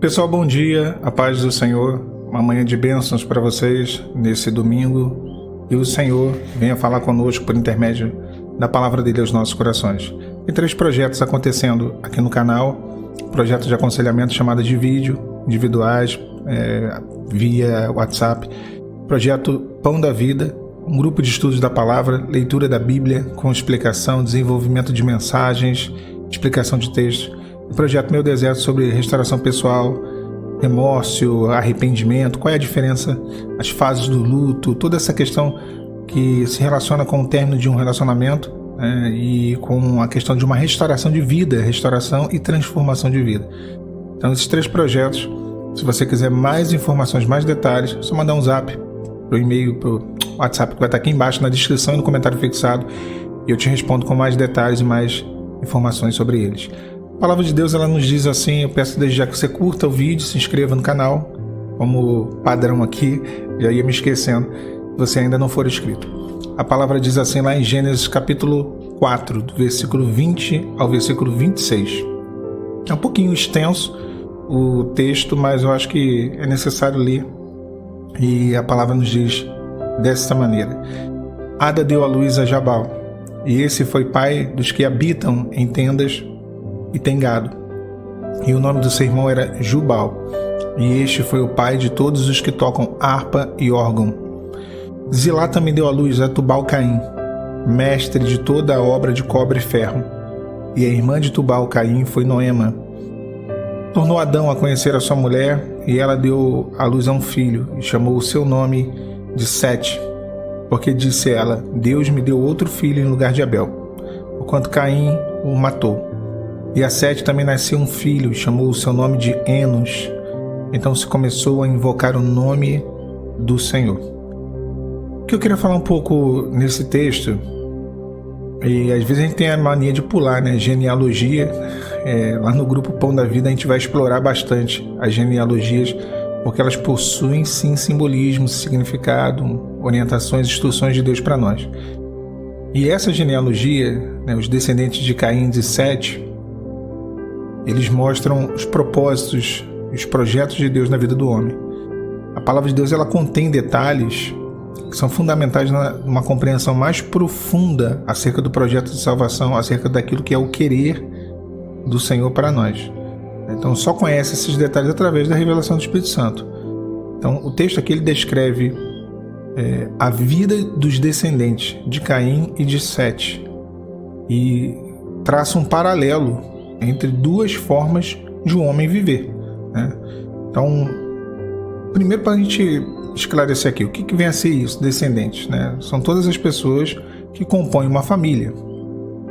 Pessoal, bom dia, a paz do Senhor, uma manhã de bênçãos para vocês nesse domingo, e o Senhor venha falar conosco por intermédio da palavra dele aos nossos corações. Tem 3 projetos acontecendo aqui no canal, projeto de aconselhamento chamado de vídeo, individuais, via WhatsApp, projeto Pão da Vida, um grupo de estudos da palavra, leitura da Bíblia com explicação, desenvolvimento de mensagens, explicação de textos. O projeto Meu Deserto sobre restauração pessoal, remorso, arrependimento, qual é a diferença, as fases do luto, toda essa questão que se relaciona com o término de um relacionamento e com a questão de uma restauração de vida, restauração e transformação de vida. Então, esses 3 projetos, se você quiser mais informações, mais detalhes, é só mandar um zap pro e-mail, pro WhatsApp que vai estar aqui embaixo na descrição e no comentário fixado, e eu te respondo com mais detalhes e mais informações sobre eles. A palavra de Deus, ela nos diz assim, eu peço desde já que você curta o vídeo, se inscreva no canal, como padrão aqui, já ia me esquecendo, se você ainda não for inscrito. A palavra diz assim lá em Gênesis capítulo 4, do versículo 20 ao versículo 26. É um pouquinho extenso o texto, mas eu acho que é necessário ler, e a palavra nos diz dessa maneira. Ada deu à luz a Jabal, e esse foi pai dos que habitam em tendas e tem gado. E o nome do seu irmão era Jubal, e este foi o pai de todos os que tocam harpa e órgão. Zilá também deu à luz a Tubal-Caim, mestre de toda a obra de cobre e ferro. E a irmã de Tubal-Caim foi Noema. Tornou Adão a conhecer a sua mulher, e ela deu à luz a um filho, e chamou o seu nome de Sete, porque disse ela: Deus me deu outro filho em lugar de Abel, porquanto Caim o matou. E a Sete também nasceu um filho, e chamou o seu nome de Enos. Então se começou a invocar o nome do Senhor. O que eu queria falar um pouco nesse texto, e às vezes a gente tem a mania de pular, né? Genealogia. Lá no grupo Pão da Vida a gente vai explorar bastante as genealogias, porque elas possuem sim simbolismo, significado, orientações, instruções de Deus para nós. E essa genealogia, né, os descendentes de Caim e Sete, eles mostram os propósitos, os projetos de Deus na vida do homem. A palavra de Deus, ela contém detalhes que são fundamentais numa compreensão mais profunda acerca do projeto de salvação, acerca daquilo que é o querer do Senhor para nós. Então só conhece esses detalhes através da revelação do Espírito Santo. Então o texto aqui ele descreve a vida dos descendentes de Caim e de Sete, e traça um paralelo entre 2 formas de um homem viver, né? Então, primeiro, para a gente esclarecer aqui, o que vem a ser isso, descendentes, né? São todas as pessoas que compõem uma família.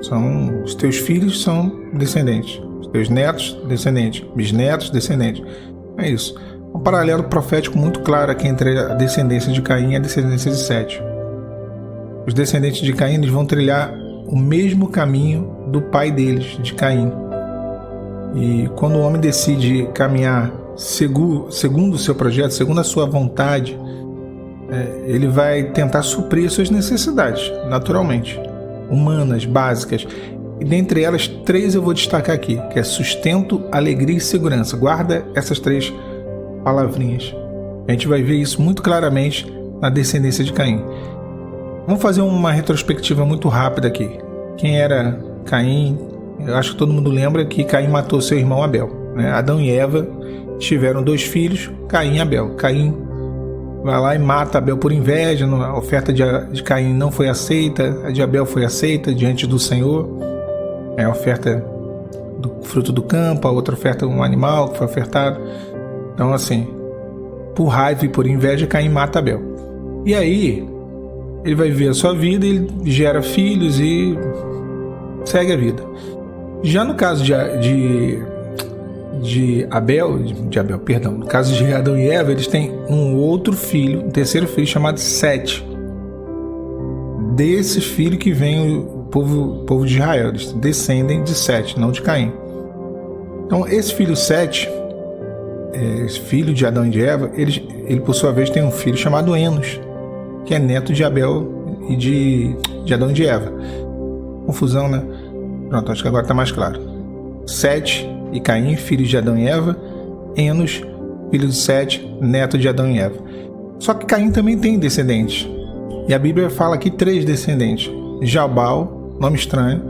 São os teus filhos, são descendentes, os teus netos, descendentes, bisnetos, descendentes. É isso. Um paralelo profético muito claro aqui entre a descendência de Caim e a descendência de Sete. Os descendentes de Caim, eles vão trilhar o mesmo caminho do pai deles, de Caim. E quando o homem decide caminhar segundo o seu projeto, segundo a sua vontade, ele vai tentar suprir suas necessidades, naturalmente, humanas, básicas. E dentre elas, 3 eu vou destacar aqui, que é sustento, alegria e segurança. Guarda essas 3 palavrinhas. A gente vai ver isso muito claramente na descendência de Caim. Vamos fazer uma retrospectiva muito rápida aqui. Quem era Caim? Eu acho que todo mundo lembra que Caim matou seu irmão Abel, né? Adão e Eva tiveram 2 filhos, Caim e Abel. Caim vai lá e mata Abel por inveja, a oferta de Caim não foi aceita, a de Abel foi aceita diante do Senhor. A oferta do fruto do campo, a outra oferta um animal que foi ofertado. Então assim, por raiva e por inveja, Caim mata Abel. E aí, ele vai viver a sua vida, ele gera filhos e segue a vida. Já no caso no caso de Adão e Eva, eles têm um outro filho, um terceiro filho chamado Sete. Desse filho que vem o povo de Israel, eles descendem de Sete, não de Caim. Então esse filho Sete, esse filho de Adão e de Eva, ele por sua vez tem um filho chamado Enos, que é neto de Abel e de Adão e de Eva. Confusão, né? Pronto, acho que agora está mais claro. Sete e Caim, filhos de Adão e Eva, Enos, filho de Sete, neto de Adão e Eva. Só que Caim também tem descendentes. E a Bíblia fala aqui 3 descendentes. Jabal, nome estranho.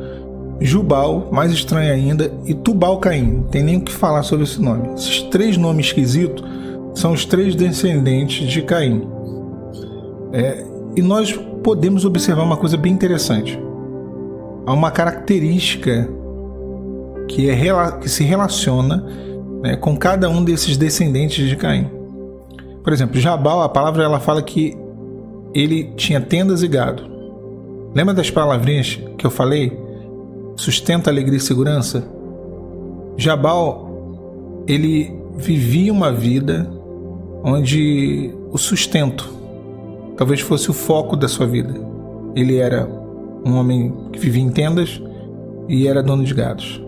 Jubal, mais estranho ainda. E Tubal-Caim. Não tem nem o que falar sobre esse nome. Esses 3 nomes esquisitos são os 3 descendentes de Caim. E nós podemos observar uma coisa bem interessante. Há uma característica que se relaciona, né, com cada um desses descendentes de Caim. Por exemplo, Jabal, a palavra ela fala que ele tinha tendas e gado. Lembra das palavrinhas que eu falei? Sustento, alegria e segurança. Jabal, ele vivia uma vida onde o sustento talvez fosse o foco da sua vida. Ele era um homem que vivia em tendas e era dono de gados.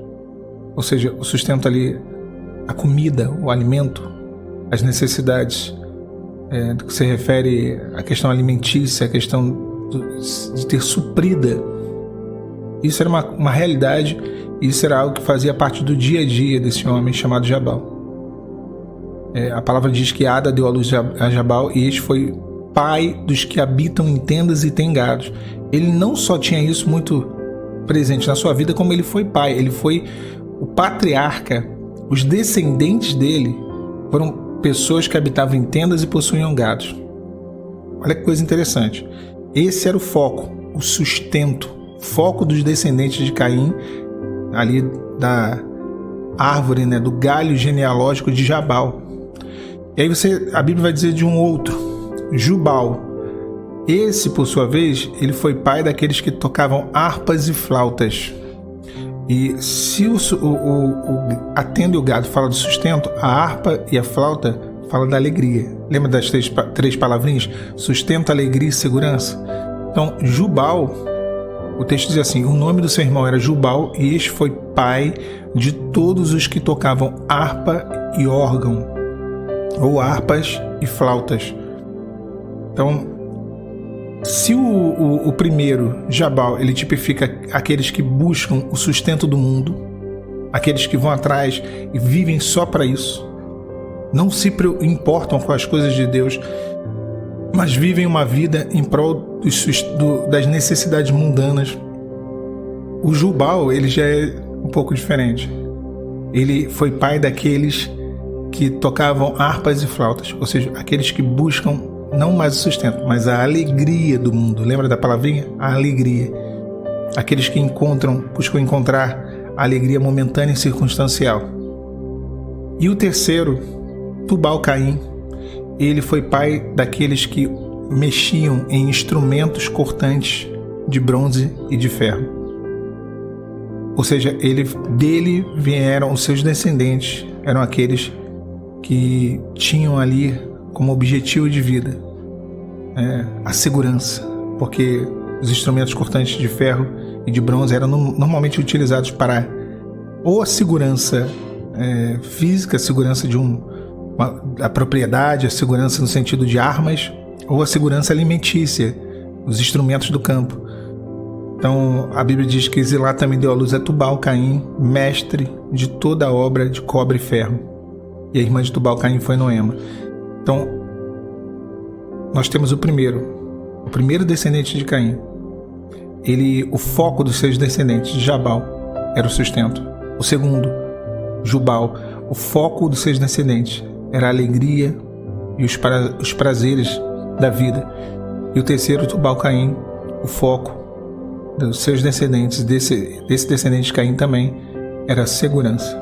Ou seja, o sustento ali, a comida, o alimento, as necessidades, do que se refere à questão alimentícia, a questão de ter suprida. Isso era uma realidade, e isso era algo que fazia parte do dia a dia desse homem chamado Jabal. A palavra diz que Ada deu à luz a Jabal, e este foi pai dos que habitam em tendas e têm gados. Ele não só tinha isso muito presente na sua vida, como ele foi pai, ele foi o patriarca. Os descendentes dele foram pessoas que habitavam em tendas e possuíam gados. Olha que coisa interessante. Esse era o foco, o sustento, foco dos descendentes de Caim, ali da árvore, né, do galho genealógico de Jabal. E aí a Bíblia vai dizer de um outro, Jubal. Esse, por sua vez, ele foi pai daqueles que tocavam harpas e flautas. E se a tenda e o gado fala de sustento, a harpa e a flauta fala da alegria. Lembra das 3 palavrinhas? Sustento, alegria e segurança. Então, Jubal, o texto diz assim: o nome do seu irmão era Jubal, e este foi pai de todos os que tocavam harpa e órgão, ou harpas e flautas. Então, se o primeiro, Jabal, ele tipifica aqueles que buscam o sustento do mundo, aqueles que vão atrás e vivem só para isso, não se importam com as coisas de Deus, mas vivem uma vida em prol das necessidades mundanas. O Jubal, ele já é um pouco diferente. Ele foi pai daqueles que tocavam harpas e flautas, ou seja, aqueles que buscam não mais o sustento, mas a alegria do mundo. Lembra da palavrinha? A alegria. Aqueles que buscam encontrar a alegria momentânea e circunstancial. E o terceiro, Tubal-Caim, ele foi pai daqueles que mexiam em instrumentos cortantes de bronze e de ferro. Ou seja, dele vieram os seus descendentes, eram aqueles que tinham ali como objetivo de vida a segurança, porque os instrumentos cortantes de ferro e de bronze eram normalmente utilizados para ou a segurança física, a segurança a propriedade, a segurança no sentido de armas, ou a segurança alimentícia, os instrumentos do campo. Então a Bíblia diz que Zilá também deu à luz a Tubal-Caim, mestre de toda a obra de cobre e ferro, e a irmã de Tubal-Caim foi Noema. Então, nós temos o primeiro descendente de Caim. O foco dos seus descendentes, de Jabal, era o sustento. O segundo, Jubal, o foco dos seus descendentes era a alegria e os prazeres da vida. E o terceiro, Tubal-Caim, o foco dos seus descendentes, desse descendente de Caim também, era a segurança.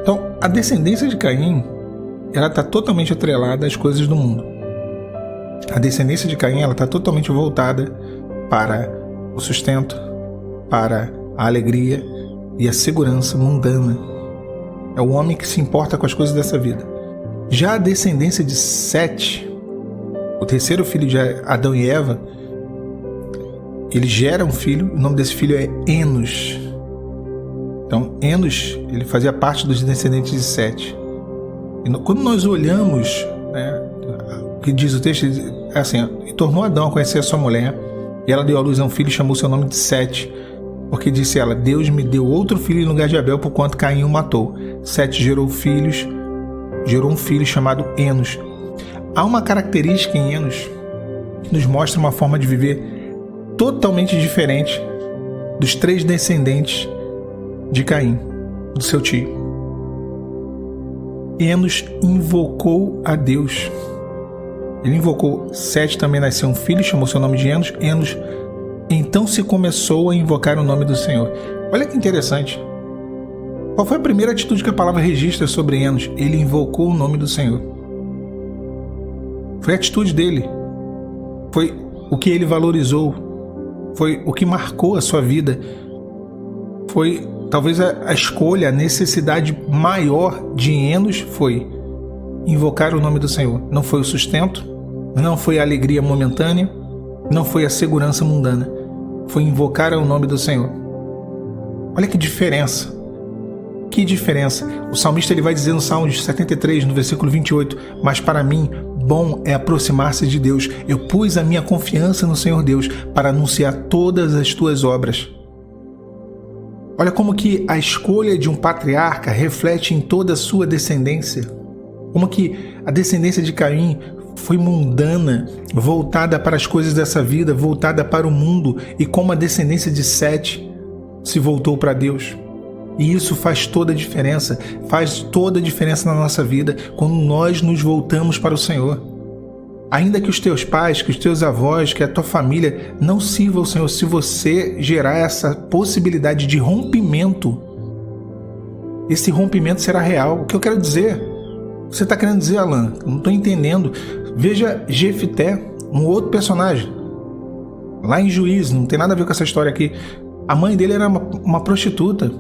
Então, a descendência de Caim, ela está totalmente atrelada às coisas do mundo. A descendência de Caim, ela está totalmente voltada para o sustento, para a alegria e a segurança mundana. É o homem que se importa com as coisas dessa vida. Já a descendência de Sete, o terceiro filho de Adão e Eva, ele gera um filho, o nome desse filho é Enos. Então, Enos, ele fazia parte dos descendentes de Sete. E quando nós olhamos, o que diz o texto, é assim: e tornou Adão a conhecer a sua mulher, e ela deu à luz a um filho e chamou seu nome de Sete. Porque disse ela: Deus me deu outro filho em lugar de Abel, porquanto Caim o matou. Sete gerou um filho chamado Enos. Há uma característica em Enos que nos mostra uma forma de viver totalmente diferente dos 3 descendentes de Caim, do seu tio. Enos invocou a Deus. Ele invocou. Sete também nasceu um filho, chamou seu nome de Enos. Enos então se começou a invocar o nome do Senhor. Olha que interessante. Qual foi a primeira atitude que a palavra registra sobre Enos? Ele invocou o nome do Senhor. Foi a atitude dele. Foi o que ele valorizou. Foi o que marcou a sua vida. Foi talvez a escolha, a necessidade maior de Enos foi invocar o nome do Senhor. Não foi o sustento, não foi a alegria momentânea, não foi a segurança mundana. Foi invocar o nome do Senhor. Olha que diferença. Que diferença. O salmista ele vai dizer no Salmo 73, no versículo 28, mas para mim, bom é aproximar-se de Deus. Eu pus a minha confiança no Senhor Deus para anunciar todas as tuas obras. Olha como que a escolha de um patriarca reflete em toda a sua descendência. Como que a descendência de Caim foi mundana, voltada para as coisas dessa vida, voltada para o mundo, e como a descendência de Sete se voltou para Deus. E isso faz toda a diferença na nossa vida, quando nós nos voltamos para o Senhor. Ainda que os teus pais, que os teus avós, que a tua família não sirvam ao Senhor, se você gerar essa possibilidade de rompimento, esse rompimento será real. O que eu quero dizer? Você está querendo dizer, Alan? Não estou entendendo. Veja Jefté, um outro personagem. Lá em Juízes, não tem nada a ver com essa história aqui. A mãe dele era uma prostituta.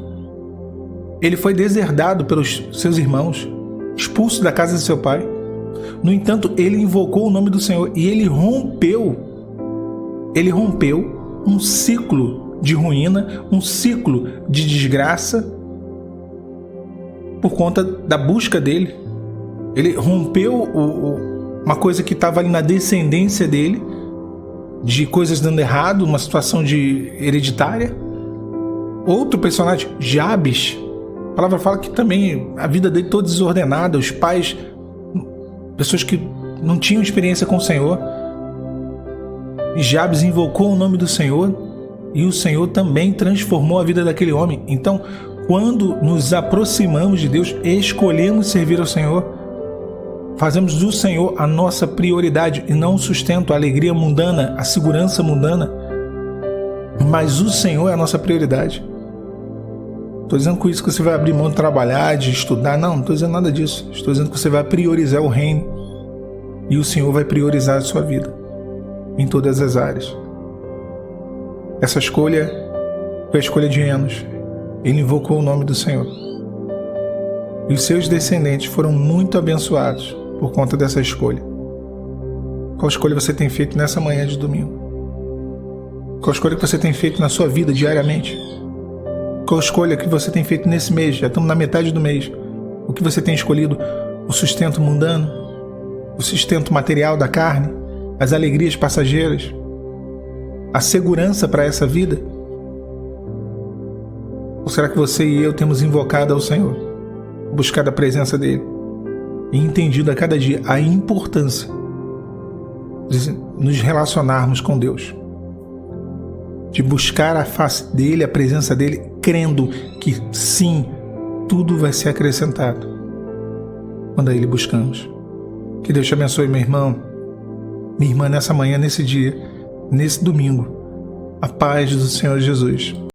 Ele foi deserdado pelos seus irmãos, expulso da casa de seu pai. No entanto, ele invocou o nome do Senhor e ele rompeu um ciclo de ruína, um ciclo de desgraça por conta da busca dele. Ele rompeu uma coisa que estava ali na descendência dele, de coisas dando errado, uma situação hereditária. Outro personagem, Jabes, a palavra fala que também a vida dele toda desordenada, os pais, pessoas que não tinham experiência com o Senhor. E Jabes invocou o nome do Senhor e o Senhor também transformou a vida daquele homem. Então, quando nos aproximamos de Deus, escolhemos servir ao Senhor, fazemos do Senhor a nossa prioridade e não o sustento, a alegria mundana, a segurança mundana, mas o Senhor é a nossa prioridade. Estou dizendo com isso que você vai abrir mão de trabalhar, de estudar. Não estou dizendo nada disso. Estou dizendo que você vai priorizar o reino e o Senhor vai priorizar a sua vida em todas as áreas. Essa escolha foi a escolha de Enos. Ele invocou o nome do Senhor. E os seus descendentes foram muito abençoados por conta dessa escolha. Qual escolha você tem feito nessa manhã de domingo? Qual escolha que você tem feito na sua vida diariamente? Qual escolha que você tem feito nesse mês? Já estamos na metade do mês. O que você tem escolhido? O sustento mundano? O sustento material da carne? As alegrias passageiras? A segurança para essa vida? Ou será que você e eu temos invocado ao Senhor, buscado a presença dEle e entendido a cada dia a importância de nos relacionarmos com Deus, de buscar a face dEle, a presença dEle, crendo que sim, tudo vai ser acrescentado quando a Ele buscamos. Que Deus te abençoe, meu irmão, minha irmã, nessa manhã, nesse dia, nesse domingo. A paz do Senhor Jesus.